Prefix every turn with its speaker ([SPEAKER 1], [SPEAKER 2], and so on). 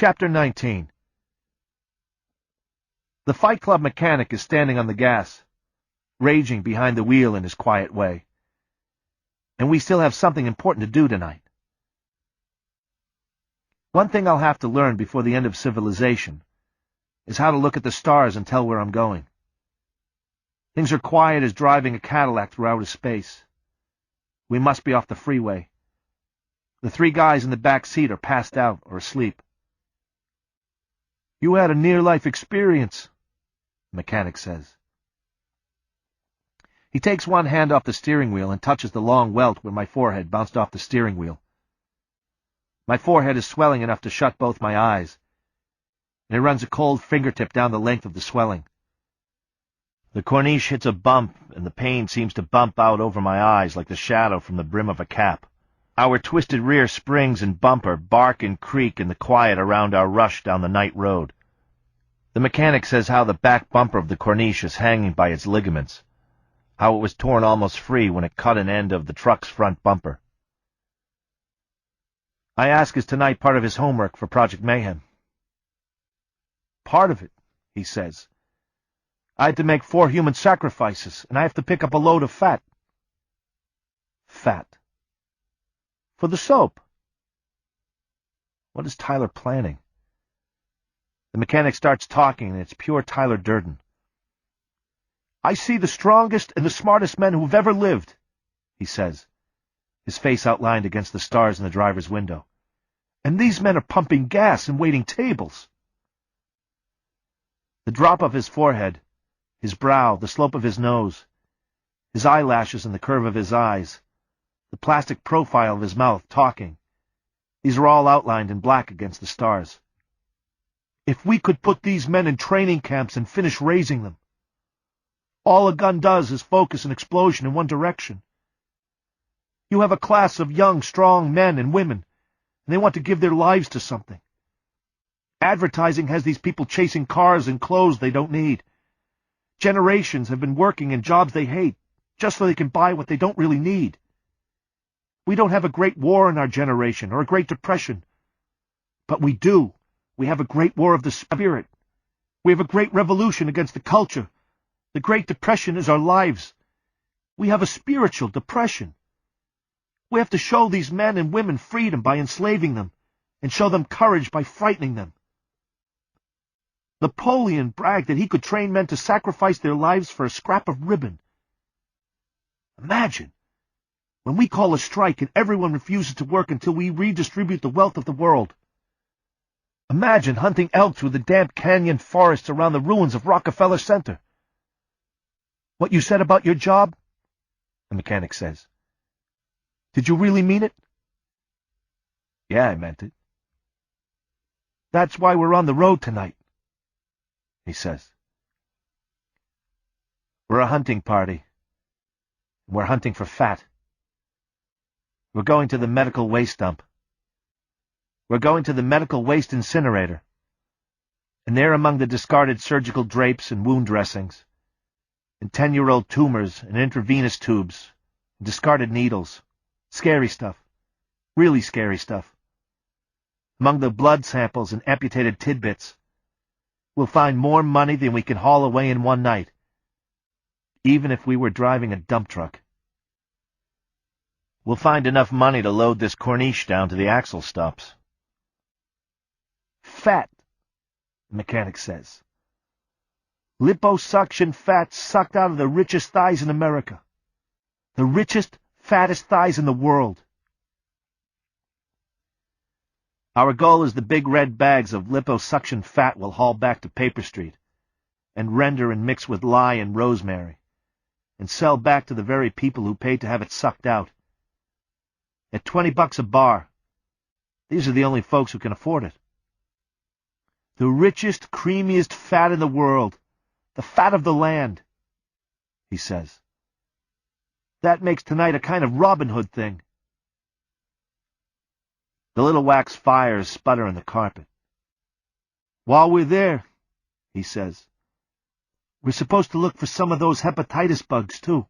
[SPEAKER 1] Chapter 19. The Fight Club mechanic is standing on the gas, raging behind the wheel in his quiet way. And we still have something important to do tonight. One thing I'll have to learn before the end of civilization is how to look at the stars and tell where I'm going. Things are quiet as driving a Cadillac through outer space. We must be off the freeway. The three guys in the back seat are passed out or asleep. "You had a near-life experience," the mechanic says. He takes one hand off the steering wheel and touches the long welt where my forehead bounced off the steering wheel. My forehead is swelling enough to shut both my eyes, and he runs a cold fingertip down the length of the swelling. The corniche hits a bump, and the pain seems to bump out over my eyes like the shadow from the brim of a cap. Our twisted rear springs and bumper bark and creak in the quiet around our rush down the night road. The mechanic says how the back bumper of the corniche is hanging by its ligaments, how it was torn almost free when it cut an end of the truck's front bumper. I ask, is tonight part of his homework for Project Mayhem? "Part of it," he says. "I had to make 4 human sacrifices, and I have to pick up a load of fat." Fat. For the soap. What is Tyler planning? The mechanic starts talking, and it's pure Tyler Durden. "I see the strongest and the smartest men who've ever lived," he says, his face outlined against the stars in the driver's window. "And these men are pumping gas and waiting tables." The drop of his forehead, his brow, the slope of his nose, his eyelashes and the curve of his eyes, the plastic profile of his mouth talking, these are all outlined in black against the stars. "If we could put these men in training camps and finish raising them. All a gun does is focus an explosion in one direction. You have a class of young, strong men and women, and they want to give their lives to something. Advertising has these people chasing cars and clothes they don't need. Generations have been working in jobs they hate, just so they can buy what they don't really need. We don't have a great war in our generation, or a great depression. But we do. We have a great war of the spirit. We have a great revolution against the culture. The Great Depression is our lives. We have a spiritual depression. We have to show these men and women freedom by enslaving them, and show them courage by frightening them. Napoleon bragged that he could train men to sacrifice their lives for a scrap of ribbon. Imagine, when we call a strike and everyone refuses to work until we redistribute the wealth of the world. Imagine hunting elk through the damp canyon forests around the ruins of Rockefeller Center. What you said about your job?" the mechanic says. "Did you really mean it?" "Yeah, I meant it." "That's why we're on the road tonight," he says. "We're a hunting party. We're hunting for fat. We're going to the medical waste dump. We're going to the medical waste incinerator. And there among the discarded surgical drapes and wound dressings, and 10-year-old tumors and intravenous tubes, and discarded needles, scary stuff, really scary stuff. Among the blood samples and amputated tidbits, we'll find more money than we can haul away in one night, even if we were driving a dump truck. We'll find enough money to load this corniche down to the axle stops." "Fat," the mechanic says. "Liposuction fat sucked out of the richest thighs in America. The richest, fattest thighs in the world. Our goal is the big red bags of liposuction fat we'll haul back to Paper Street, and render and mix with lye and rosemary, and sell back to the very people who paid to have it sucked out. At $20 a bar. These are the only folks who can afford it. The richest, creamiest fat in the world. The fat of the land," he says. "That makes tonight a kind of Robin Hood thing." The little wax fires sputter in the carpet. "While we're there," he says, "we're supposed to look for some of those hepatitis bugs, too."